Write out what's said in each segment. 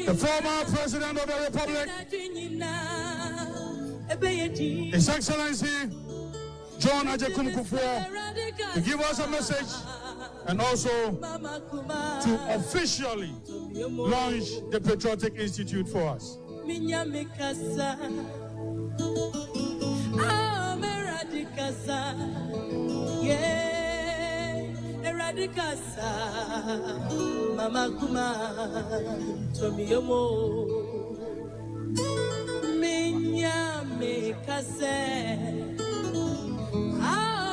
The former President of the Republic, His Excellency John Agyekum Kufuor, to give us a message and also to officially launch the Patriotic Institute for us. Mama kuma tomiomo minya mekase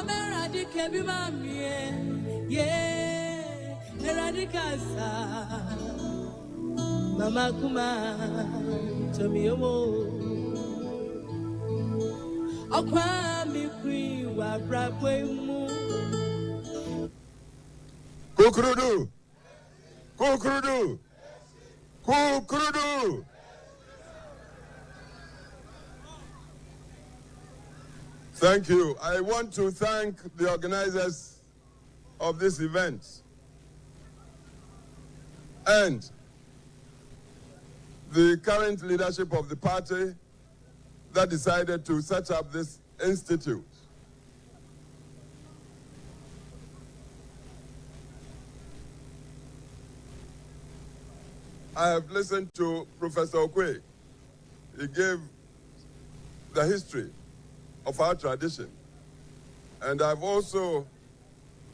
meradike bi mamie meradikasa mama kuma tomiomo okwa mi kwi wa brabwemu Kukurudu! Kukurudu! Kukurudu! Thank you. I want to thank the organizers of this event and the current leadership of the party that decided to set up this institute. I have listened to Professor Okwe. He gave the history of our tradition. And I've also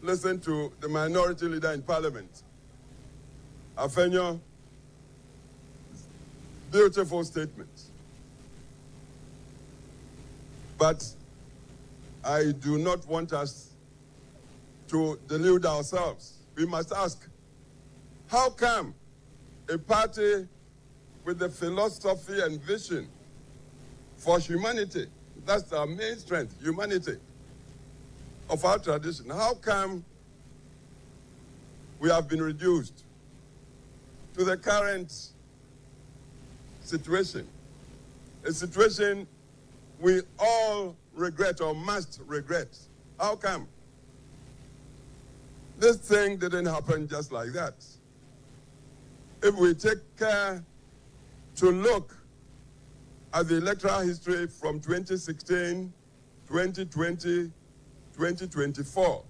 listened to the minority leader in Parliament, Afenyo. Beautiful statements. But I do not want us to delude ourselves. We must ask, how come a party with the philosophy and vision for humanity, that's our main strength, humanity, of our tradition, how come we have been reduced to the current situation, a situation we all regret or must regret? How come? This thing didn't happen just like that. If we take care to look at the electoral history from 2016, 2020, 2024,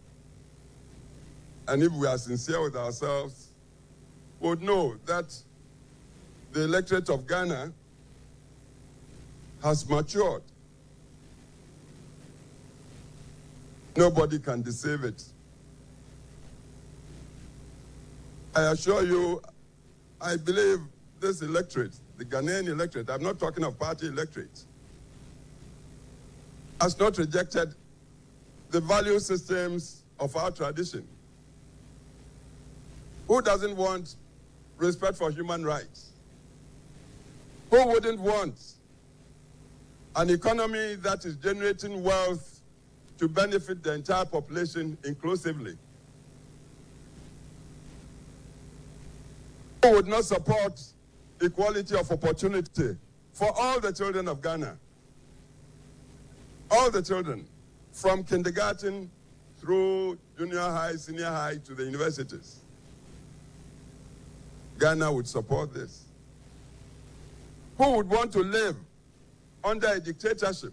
and if we are sincere with ourselves, we would know that the electorate of Ghana has matured. Nobody can deceive it. I assure you, I believe this electorate, the Ghanaian electorate, I'm not talking of party electorate, has not rejected the value systems of our tradition. Who doesn't want respect for human rights? Who wouldn't want an economy that is generating wealth to benefit the entire population inclusively? Who would not support equality of opportunity for all the children of Ghana? All the children, from kindergarten through junior high, senior high to the universities. Ghana would support this. Who would want to live under a dictatorship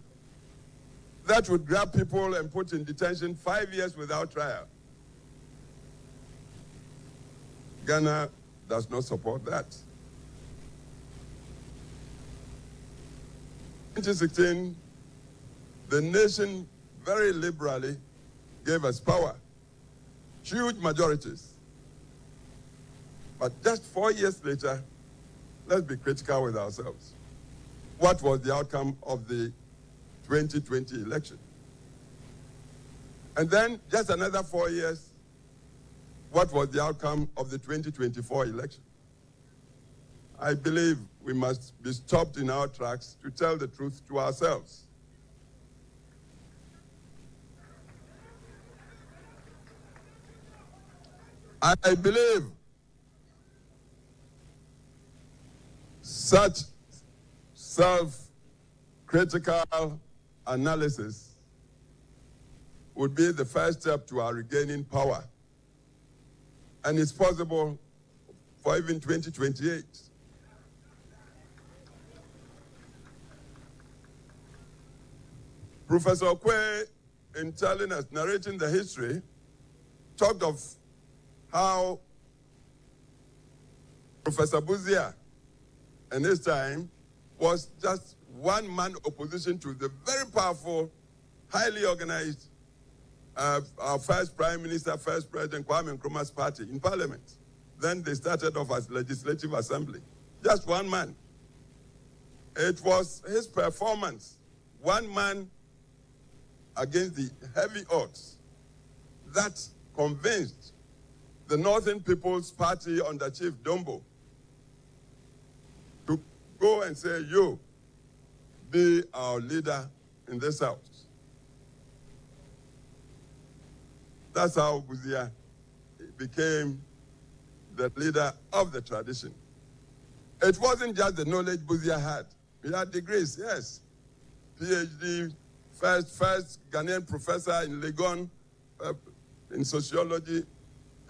that would grab people and put in detention 5 years without trial? Ghana does not support that. 2016, the nation very liberally gave us power, huge majorities. But just 4 years later, let's be critical with ourselves. What was the outcome of the 2020 election? And then just another 4 years, what was the outcome of the 2024 election? I believe we must be stopped in our tracks to tell the truth to ourselves. I believe such self-critical analysis would be the first step to our regaining power. and it's possible for even 2028. Professor Okwe, in telling us, narrating the history, talked of how Professor Buzia in his time was just one-man opposition to the very powerful, highly organized, our first Prime Minister, first President Kwame Nkrumah's party in Parliament. Then they started off as Legislative Assembly. Just one man. It was his performance, one man against the heavy odds, that convinced the Northern People's Party under Chief Dombo to go and say, you, be our leader in this house. That's how Buzia became the leader of the tradition. It wasn't just the knowledge Buzia had. He had degrees, yes. PhD, first Ghanaian professor in Legon, in sociology,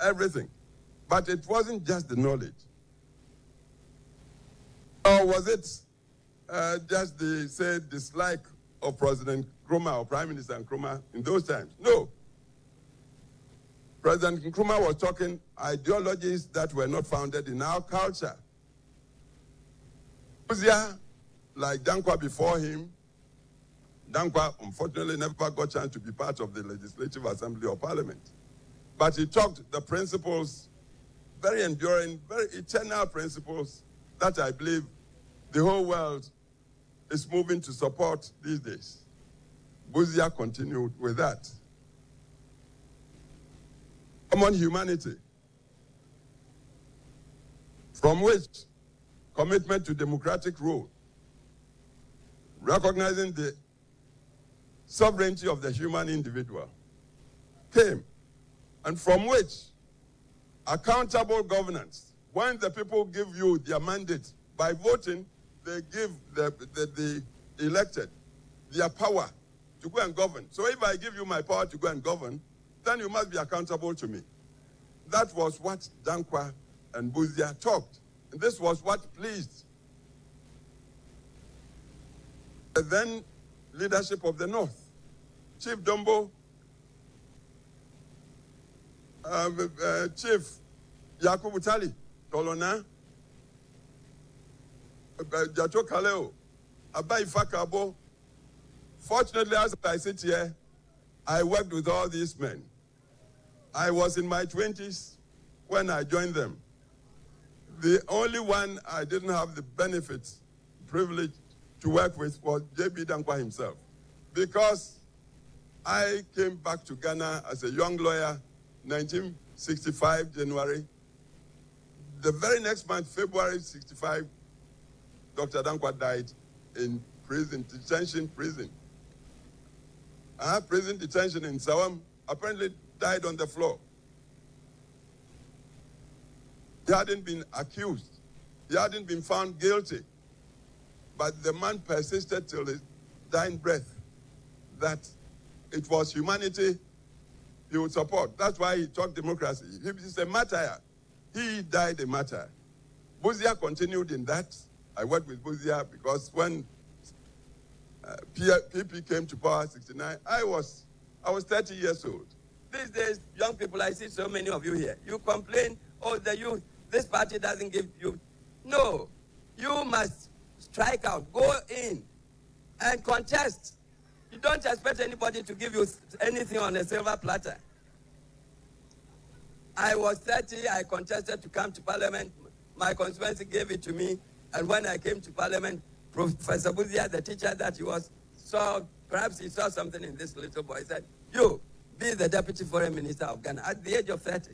everything. But it wasn't just the knowledge. Or was it just the, say, dislike of President Nkrumah or Prime Minister Nkrumah in those times? No. President Nkrumah was talking ideologies that were not founded in our culture. Buzia, like Dankwa before him, Dankwa unfortunately never got a chance to be part of the Legislative Assembly or Parliament. But he talked the principles, very enduring, very eternal principles that I believe the whole world is moving to support these days. Buzia continued with that. Common humanity, from which commitment to democratic rule, recognizing the sovereignty of the human individual came, and from which accountable governance, when the people give you their mandate by voting, they give the elected their power to go and govern. So if I give you my power to go and govern, then you must be accountable to me. That was what Dankwa and Buzia talked. And this was what pleased the then leadership of the North. Chief Dombo, Chief Yakubu Tali, Tolona, Jato Kaleo, Abai Fakabo. Fortunately, as I sit here, I worked with all these men. I was in my 20s when I joined them. The only one I didn't have the benefits, privilege to work with was J.B. Dankwa himself. Because I came back to Ghana as a young lawyer, 1965, January. The very next month, February 65, Dr. Dankwa died in prison, detention prison. Prison detention in Sawam, apparently died on the floor. He hadn't been accused. He hadn't been found guilty. But the man persisted till his dying breath that it was humanity he would support. That's why he talked democracy. He's a martyr. He died a martyr. Buzia continued in that. I worked with Buzia because when PP came to power, 69, I was 30 years old. These days, young people, I see so many of you here. You complain, oh, the youth, this party doesn't give you. No, you must strike out, go in and contest. You don't expect anybody to give you anything on a silver platter. I was 30, I contested to come to Parliament. My constituency gave it to me. And when I came to Parliament, Professor Buzia, the teacher that he was, perhaps he saw something in this little boy, said, you, be the Deputy Foreign Minister of Ghana at the age of 30.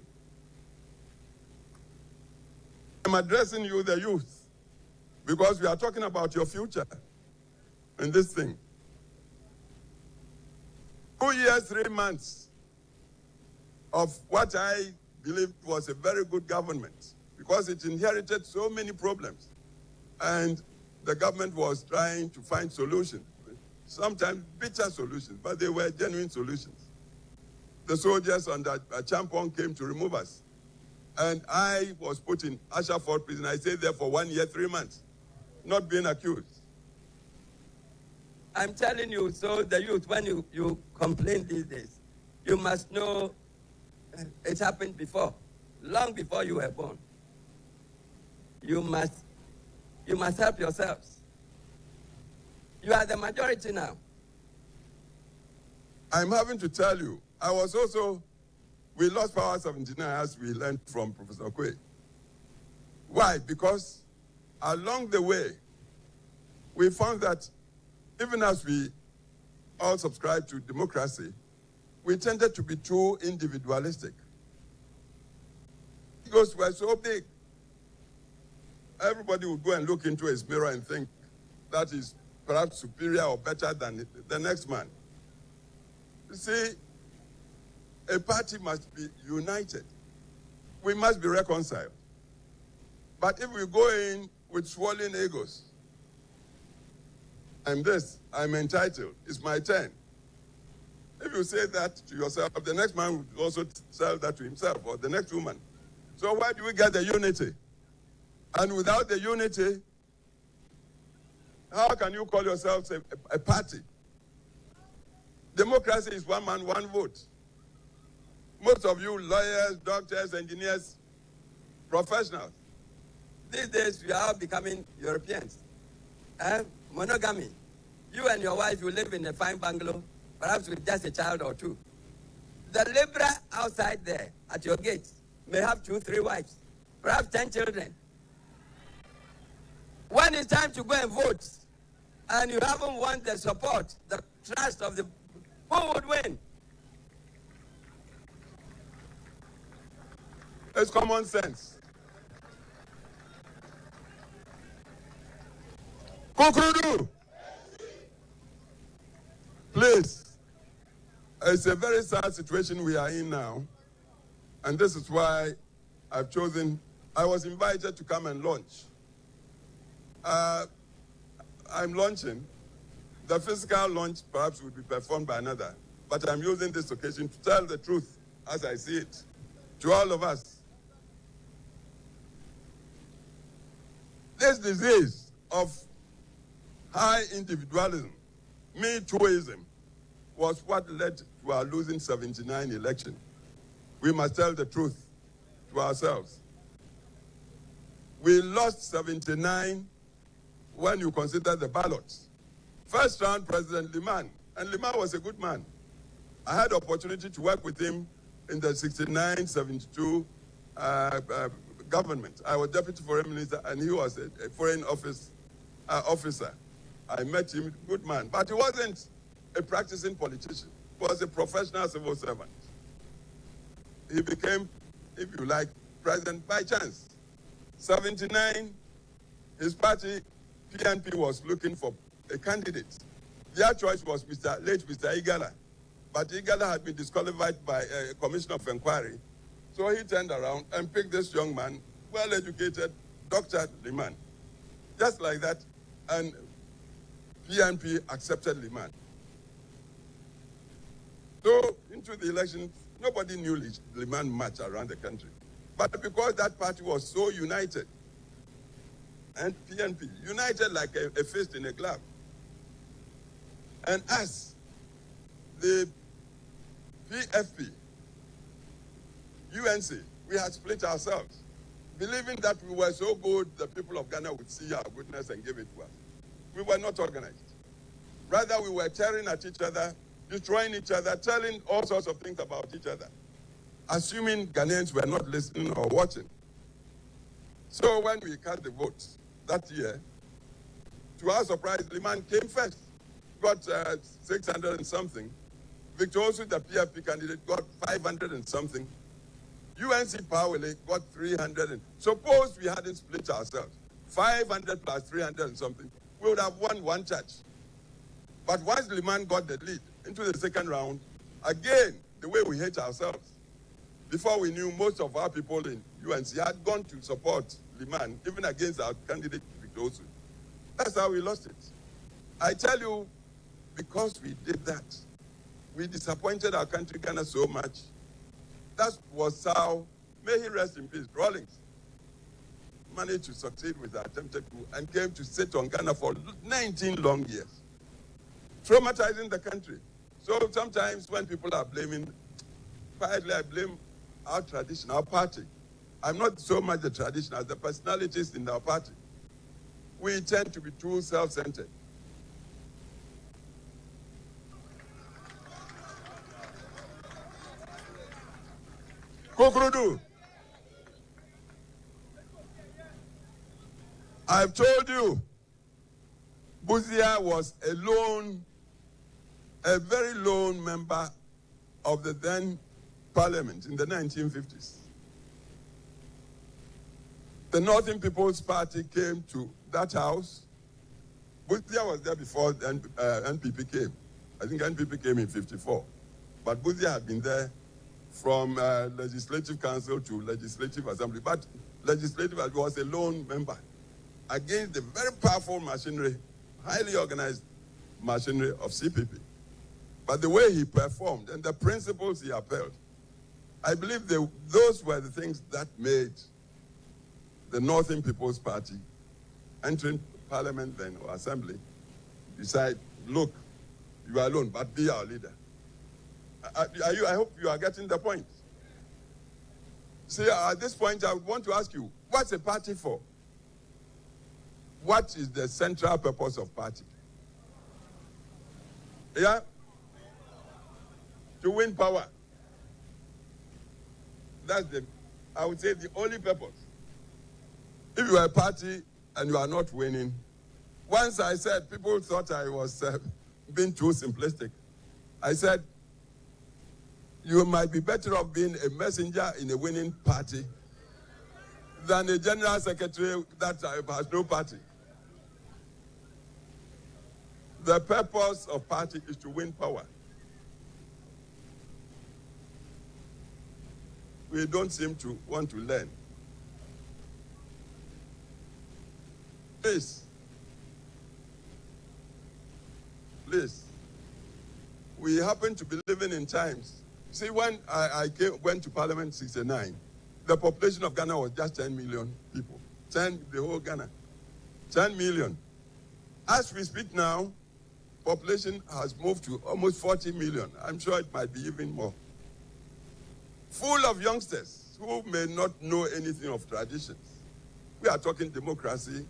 I'm addressing you, the youth, because we are talking about your future in this thing. 2 years, 3 months of what I believed was a very good government, because it inherited so many problems. And the government was trying to find solutions, sometimes bitter solutions, but they were genuine solutions. The soldiers under Agyapong came to remove us. And I was put in Ashford prison. I stayed there for 1 year, 3 months, not being accused. I'm telling you, so the youth, when you complain these days, you must know it happened before, long before you were born. You must help yourselves. You are the majority now. I'm having to tell you, we lost power 79 as we learned from Professor Kwe. Why? Because along the way, we found that even as we all subscribe to democracy, we tended to be too individualistic. Egos were so big. Everybody would go and look into his mirror and think that is perhaps superior or better than the next man. You see, a party must be united. We must be reconciled. But if we go in with swollen egos, I'm entitled, it's my turn. If you say that to yourself, the next man will also tell that to himself, or the next woman. So where do we get the unity? And without the unity, how can you call yourselves a party? Democracy is one man, one vote. Most of you lawyers, doctors, engineers, professionals, these days we are all becoming Europeans. Monogamy. You and your wife, you live in a fine bungalow, perhaps with just a child or two. The liberal outside there at your gate may have 2, 3 wives, perhaps 10 children. When it's time to go and vote, and you haven't won the support, the trust of the, who would win? It's common sense. Kukurudu! Please, it's a very sad situation we are in now, and this is why I was invited to come and launch. I'm launching. The physical launch perhaps will be performed by another, but I'm using this occasion to tell the truth as I see it to all of us. This disease of high individualism, me-tooism, was what led to our losing 79 election. We must tell the truth to ourselves. We lost 79 when you consider the ballots. First round, President Liman, and Liman was a good man. I had the opportunity to work with him in the 69-72 government. I was Deputy Foreign Minister, and he was a Foreign Office officer. I met him, good man, but he wasn't a practicing politician. He was a professional civil servant. He became, if you like, president by chance. 79, his party, PNP, was looking for a candidate. Their choice was late Mr. Igala, but Igala had been disqualified by a commission of inquiry. So he turned around and picked this young man, well-educated, Dr. Liman. Just like that, and PNP accepted Liman. So into the election, nobody knew Liman much around the country. But because that party was so united, and PNP, united like a fist in a glove, and us, the PFP, UNC, we had split ourselves, believing that we were so good, the people of Ghana would see our goodness and give it to us. We were not organized. Rather, we were tearing at each other, destroying each other, telling all sorts of things about each other, assuming Ghanaians were not listening or watching. So when we cast the votes that year, to our surprise, Liman came first, got 600 and something. Victor Osu, the PFP candidate, got 500 and something. UNC Powele got 300. Suppose we hadn't split ourselves, 500 plus 300 and something, we would have won one church. But once Liman got the lead into the second round, again, the way we hate ourselves. Before we knew, most of our people in UNC had gone to support Liman, even against our candidate, Victor Osu. That's how we lost it. I tell you, because we did that, we disappointed our country, Ghana, so much. That was how may he rest in peace, Rawlings, managed to succeed with the attempted coup and came to sit on Ghana for 19 long years, traumatizing the country. So sometimes when people are blaming, quietly I blame our tradition, our party. I'm not so much the tradition as the personalities in our party. We tend to be too self-centered. Kufuor, I've told you, Buzia was a very lone member of the then parliament in the 1950s. The Northern People's Party came to that house. Buzia was there before NPP came. I think NPP came in 54. But Buzia had been there from Legislative Council to Legislative Assembly. But Legislative was a lone member against the very powerful machinery, highly organized machinery of CPP. But the way he performed and the principles he upheld, I believe those were the things that made the Northern People's Party, entering parliament then, or assembly, decide, look, you are alone, but be our leader. I hope you are getting the point. See, at this point, I want to ask you, what's a party for? What is the central purpose of party? Yeah? To win power. That's I would say, the only purpose. If you are a party and you are not winning, once I said, people thought I was being too simplistic. I said, you might be better off being a messenger in a winning party than a general secretary that has no party. The purpose of party is to win power. We don't seem to want to learn. Please, we happen to be living in times. See, when I went to Parliament in 1969, the population of Ghana was just 10 million people. The whole Ghana. 10 million. As we speak now, population has moved to almost 40 million. I'm sure it might be even more. Full of youngsters who may not know anything of traditions. We are talking democracy.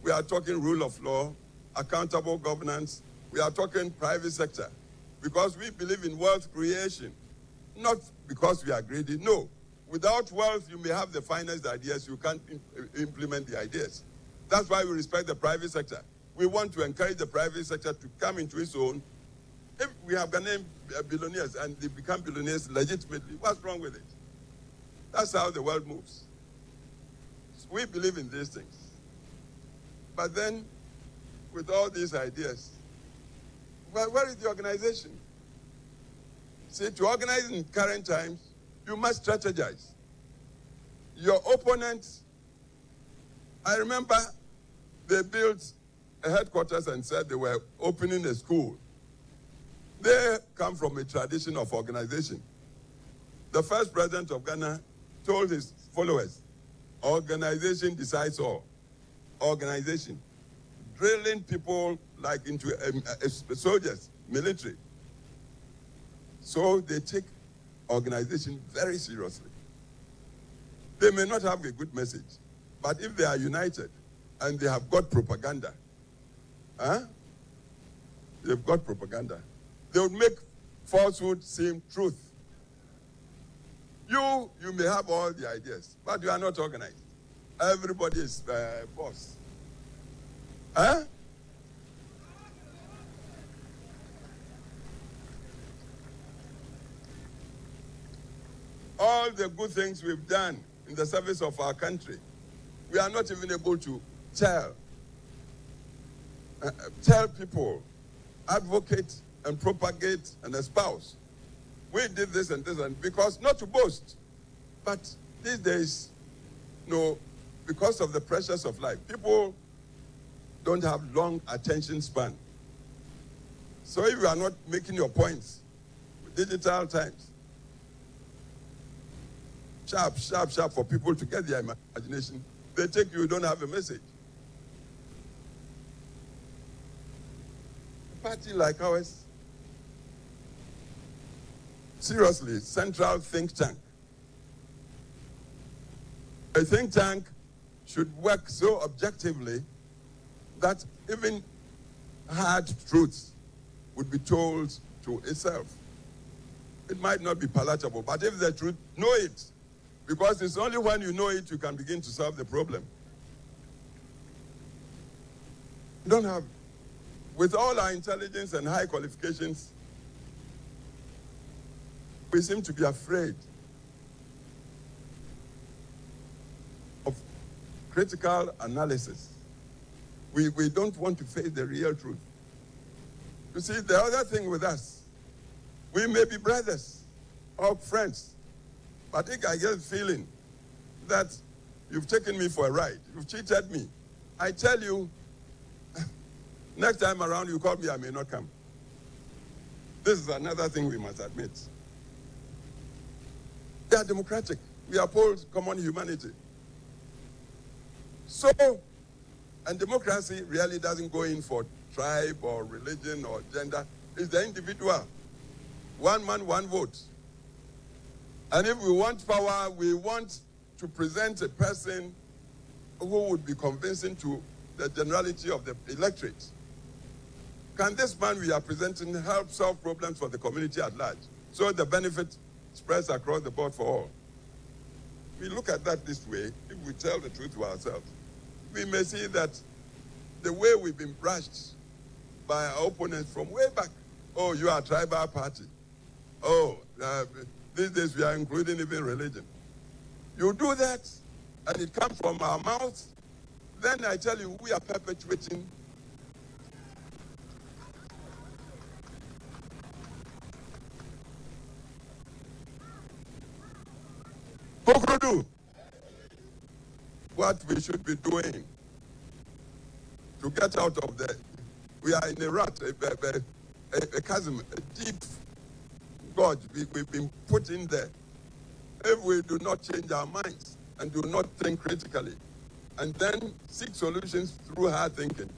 We are talking rule of law, accountable governance. We are talking private sector. Because we believe in wealth creation. Not because we are greedy. No. Without wealth, you may have the finest ideas. You can't implement the ideas. That's why we respect the private sector. We want to encourage the private sector to come into its own. If we have Ghanaian billionaires and they become billionaires legitimately, what's wrong with it? That's how the world moves. So we believe in these things. But then, with all these ideas, well, where is the organization? See, to organize in current times, you must strategize. Your opponents, I remember they built a headquarters and said they were opening a school. They come from a tradition of organization. The first president of Ghana told his followers, organization decides all. Organization. Drilling people like into soldiers, military. So they take organization very seriously. They may not have a good message, but if they are united and they have got propaganda, they've got propaganda. They would make falsehood seem truth. You may have all the ideas, but you are not organized. Everybody is boss. All the good things we've done in the service of our country, we are not even able to tell people, advocate and propagate and espouse. We did this and this, and because not to boast, but these days, because of the pressures of life, people don't have long attention span. So if you are not making your points with digital times, sharp for people to get their imagination. They take you don't have a message. A party like ours, seriously, central think tank. A think tank should work so objectively that even hard truths would be told to itself. It might not be palatable, but if the truth, know it. Because it's only when you know it you can begin to solve the problem. You don't have, with all our intelligence and high qualifications, we seem to be afraid of critical analysis. We don't want to face the real truth. You see, the other thing with us, we may be brothers or friends, but I get the feeling that you've taken me for a ride. You've cheated me. I tell you, next time around you call me, I may not come. This is another thing we must admit. We are democratic. We uphold common humanity. So, and democracy really doesn't go in for tribe or religion or gender. It's the individual. One man, one vote. And if we want power, we want to present a person who would be convincing to the generality of the electorate. Can this man we are presenting help solve problems for the community at large? So the benefit spreads across the board for all. We look at that this way, if we tell the truth to ourselves, we may see that the way we've been brushed by our opponents from way back, oh, you are a tribal party. Oh, these days we are including even religion. You do that, and it comes from our mouths, then I tell you, we are perpetuating what we should be doing to get out of the, we are in a rut, a chasm, a deep gorge we've been put in there. If we do not change our minds and do not think critically, and then seek solutions through hard thinking,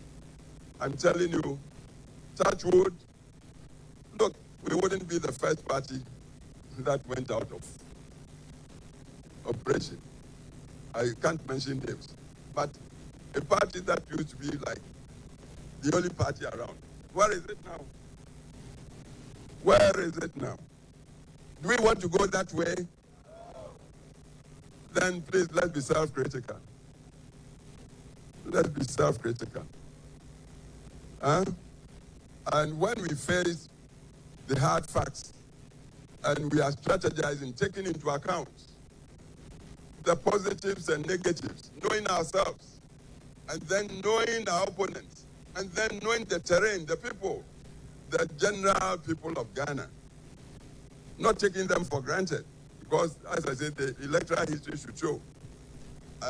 I'm telling you, touch wood, look, we wouldn't be the first party that went out of operation. I can't mention names, but a party that used to be like the only party around. Where is it now? Where is it now? Do we want to go that way? Then please, let's be self-critical. Let's be self-critical. And when we face the hard facts and we are strategizing, taking into account the positives and negatives, knowing ourselves, and then knowing our opponents, and then knowing the terrain, the people, the general people of Ghana, not taking them for granted, because, as I said, the electoral history should show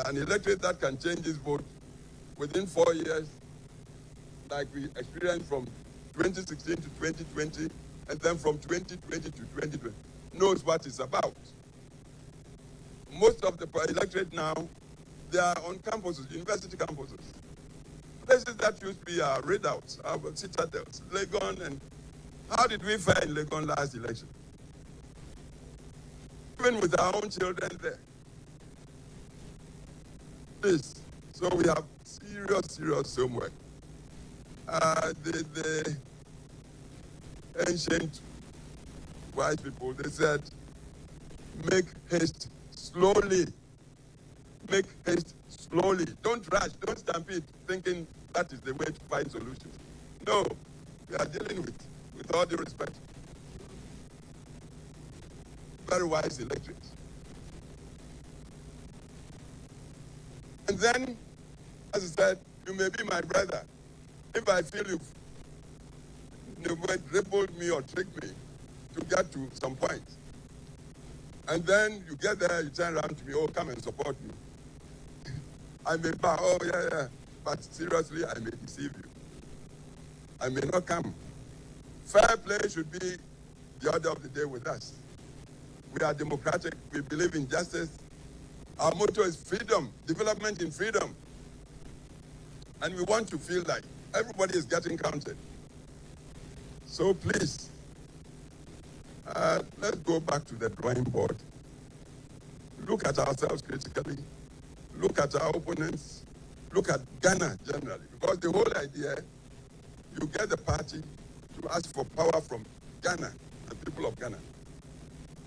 an electorate that can change its vote within 4 years, like we experienced from 2016 to 2020, and then from 2020 to 2020, knows what it's about. Most of the electorate now, they are on campuses, university campuses. Places that used to be our readouts, our citadels, Legon, and how did we fare in Legon last election? Even with our own children there. Please, so we have serious homework. The ancient wise people, they said, make haste slowly. Make haste slowly. Don't rush, don't stampede, thinking that is the way to find solutions. No, we are dealing with all due respect, very wise electorates. And then, as I said, you may be my brother. If I feel you've dribbled me or tricked me to get to some point, and then you get there, you turn around to me, oh, come and support me. I may bow, oh, yeah, but seriously, I may deceive you. I may not come. Fair play should be the order of the day with us. We are democratic. We believe in justice. Our motto is freedom, development in freedom. And we want to feel like everybody is getting counted. So please, let's go back to the drawing board. Look at ourselves critically. Look at our opponents. Look at Ghana generally. Because the whole idea, you get the party to ask for power from Ghana, the people of Ghana.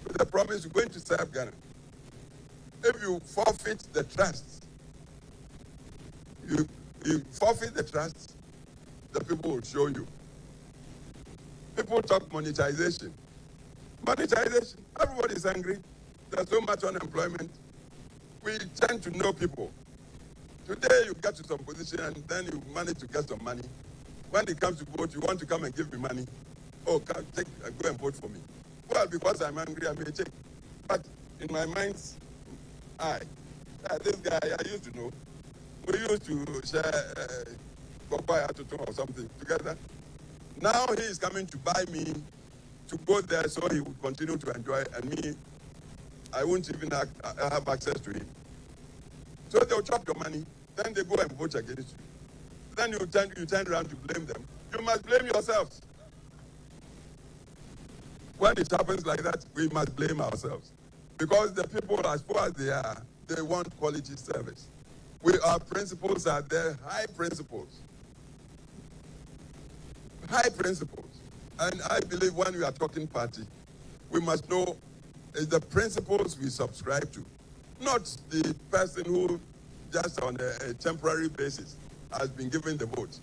With the promise you're going to serve Ghana. If you forfeit the trust, you forfeit the trust, the people will show you. People talk monetization. Monetization, everybody is angry. There's so much unemployment. We tend to know people. Today you get to some position and then you manage to get some money. When it comes to vote, you want to come and give me money. Oh, go and vote for me. Well, because I'm angry, I may take. But in my mind's eye, this guy I used to know, we used to share Kufuor or something together. Now he is coming to buy me to go there so he would continue to enjoy, and me, I won't even have access to him. So they'll chop your money, then they go and vote against you. Then you turn around to blame them. You must blame yourselves. When it happens like that, we must blame ourselves. Because the people, as poor as they are, they want quality service. Our principles are there, high principles. High principles. And I believe when we are talking party, we must know the principles we subscribe to, not the person who just on a temporary basis has been given the vote.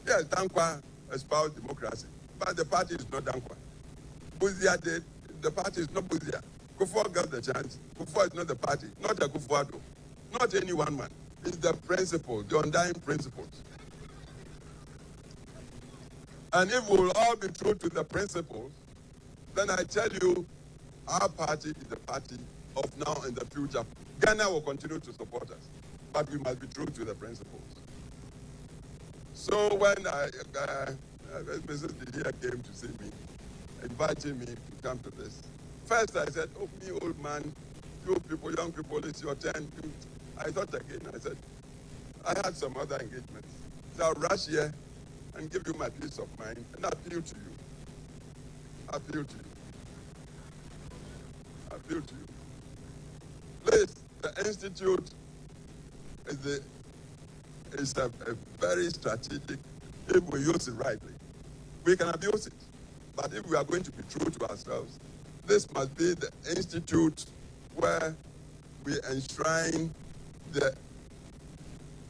Yes, Dankwa espoused democracy, but the party is not Dankwa. Buzia did, the party is not Buzia. Kufuor got the chance. Kufuor is not the party, not a akufo-addo, not any one man. It's the principle, the undying principles. And if we'll all be true to the principles, then I tell you, our party is the party of now and the future. Ghana will continue to support us, but we must be true to the principles. So when Mrs. Didier came to see me, inviting me to come to this, first I said, oh, me old man, you people, young people, it's your turn. I thought again, I said, I had some other engagements. So I'll rush here and give you my peace of mind and appeal to you. Appeal to you. Appeal to you. Please, the Institute is a very strategic, if we use it rightly. We can abuse it. But if we are going to be true to ourselves, this must be the institute where we enshrine the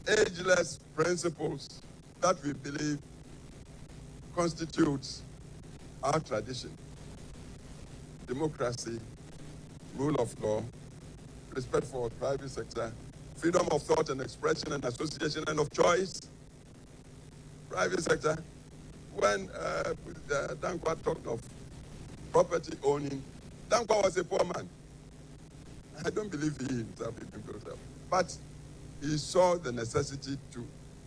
ageless principles that we believe constitutes our tradition. Democracy, rule of law, respect for private sector, freedom of thought and expression and association and of choice. Private sector, when Dankwa talked of property owning, Dankwa was a poor man. I don't believe he himself even built up. But he saw the necessity to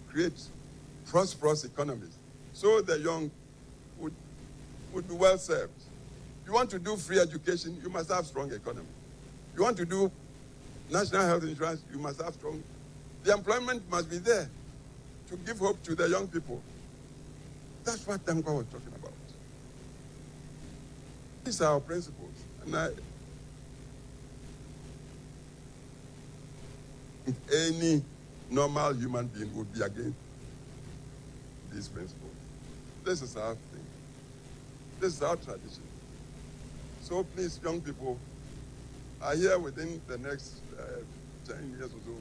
create prosperous economies so the young would be well served. You want to do free education, you must have strong economy. You want to do national health insurance, you must have strong. The employment must be there to give hope to the young people. That's what Dankwa was talking about. These are our principles. And if any normal human being would be against these principles. This is our thing. This is our tradition. So please, young people, are here within the next 10 years or so,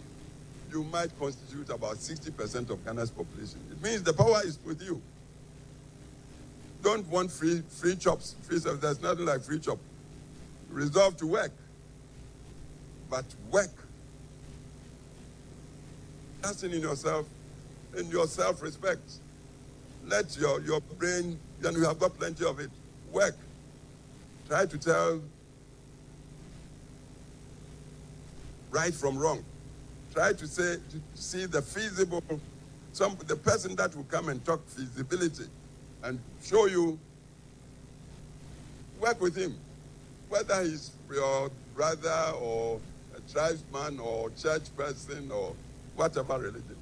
you might constitute about 60% of Ghana's population. It means the power is with you. Don't want free chops, free stuff. There's nothing like free chop. Resolve to work, but work. Trusting in yourself, in your self-respect. Let your brain, and you have got plenty of it, work. Try to tell right from wrong. Try to see the feasible, the person that will come and talk feasibility and show you, work with him. whether he's your brother or a tribesman or church person or whatever religion.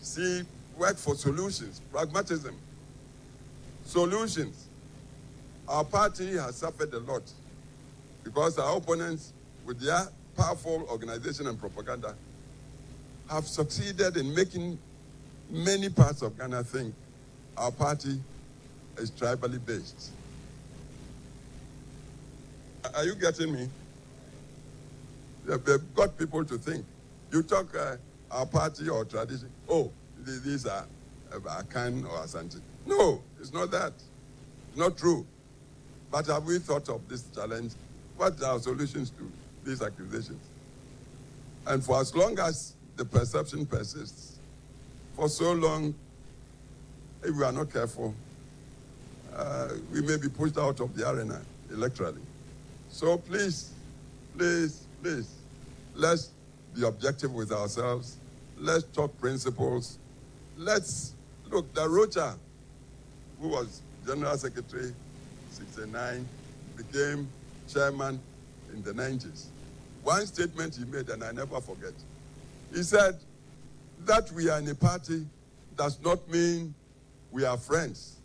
See, work for solutions, pragmatism, solutions. Our party has suffered a lot because our opponents, with their powerful organization and propaganda, have succeeded in making many parts of Ghana think our party is tribally based. Are you getting me? They've got people to think. You talk our party or tradition, oh, these are Akan or Asante. No, it's not that. It's not true. But have we thought of this challenge? What are our solutions to these accusations? And for as long as the perception persists, for so long, if we are not careful, we may be pushed out of the arena electorally. So please, please, please, let's be objective with ourselves. Let's talk principles. Let's look, the Rocha, who was General Secretary 69, became chairman in the 90s. One statement he made, and I never forget. He said, that we are in a party does not mean we are friends.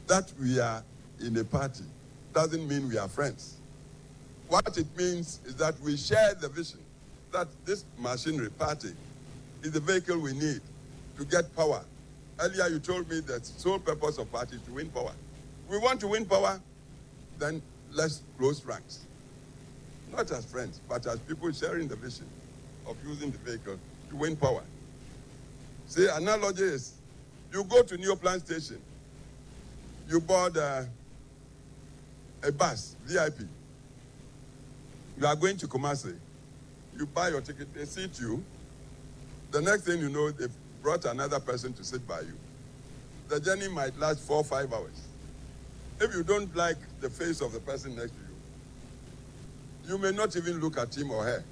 That we are in a party doesn't mean we are friends. What it means is that we share the vision that this machinery party is the vehicle we need to get power. Earlier you told me that the sole purpose of party is to win power. We want to win power, then let's close ranks. Not as friends, but as people sharing the vision of using the vehicle to win power. See, analogy is, you go to Neoplan Station, you board a bus, VIP. You are going to Kumasi. You buy your ticket, they seat you. The next thing you know, they've brought another person to sit by you. The journey might last 4 or 5 hours. If you don't like the face of the person next to you, you may not even look at him or her.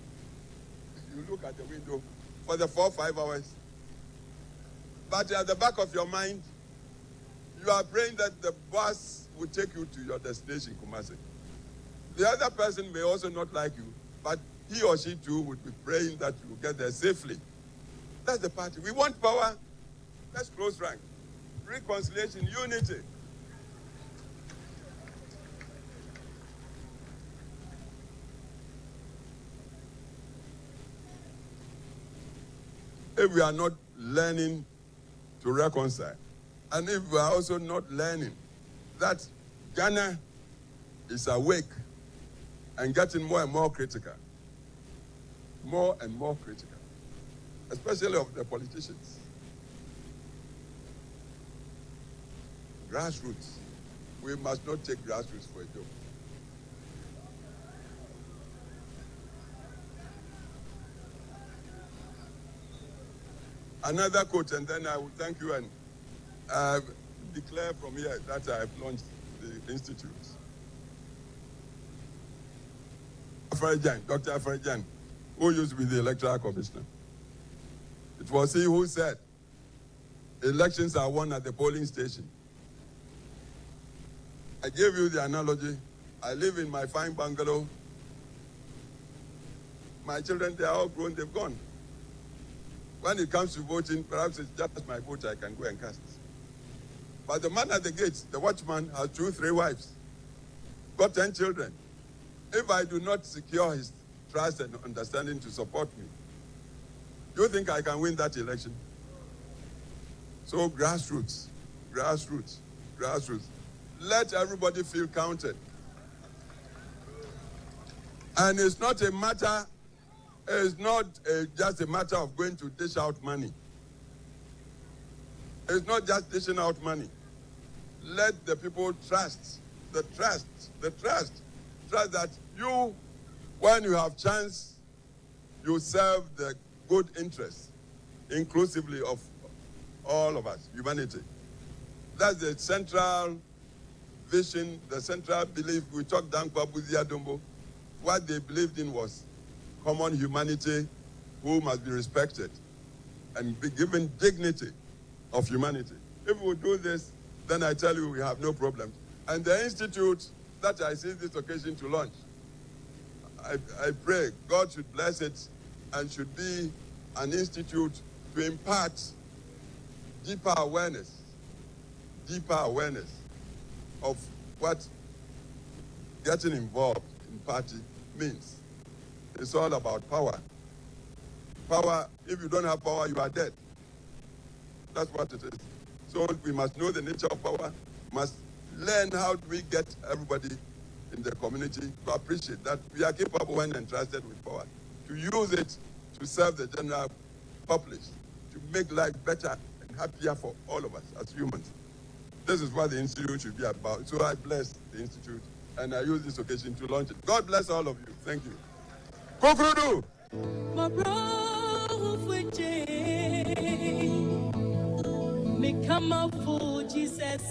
You look at the window for the 4 or 5 hours. But at the back of your mind, you are praying that the bus will take you to your destination, Kumasi. The other person may also not like you, but he or she too would be praying that you will get there safely. That's the party. We want power. Let's close rank. Reconciliation, unity. If we are not learning to reconcile, and if we are also not learning that Ghana is awake and getting more and more critical, especially of the politicians. Grassroots. We must not take grassroots for a joke. Another quote, and then I will thank you and declare from here that I have launched the institute. Dr. Afarajan, who used to be the electoral commissioner. It was he who said, elections are won at the polling station. I gave you the analogy. I live in my fine bungalow. My children, they are all grown, they've gone. When it comes to voting, perhaps it's just my vote I can go and cast. But the man at the gates, the watchman, has 2, 3 wives, got 10 children. If I do not secure his trust and understanding to support me, do you think I can win that election? So grassroots, grassroots, grassroots. Let everybody feel counted. And it's not a matter, it's not just a matter of going to dish out money. It's not just dishing out money. Let the people trust that you, when you have chance, you serve the good interests, inclusively of all of us, humanity. That's the central vision, the central belief. We talked Dankwa Buzia Dombo. What they believed in was common humanity who must be respected and be given dignity of humanity. If we do this, then I tell you we have no problem. And the institute that I see this occasion to launch, I pray God should bless it and should be an institute to impart deeper awareness of what getting involved in party means. It's all about power. Power, if you don't have power, you are dead. That's what it is. So we must know the nature of power, must learn how do we get everybody in the community to appreciate that we are capable when entrusted with power, to use it to serve the general populace, to make life better and happier for all of us as humans. This is what the Institute should be about. So I bless the Institute, and I use this occasion to launch it. God bless all of you. Thank you. Kufuor! My bro, me come up for Jesus.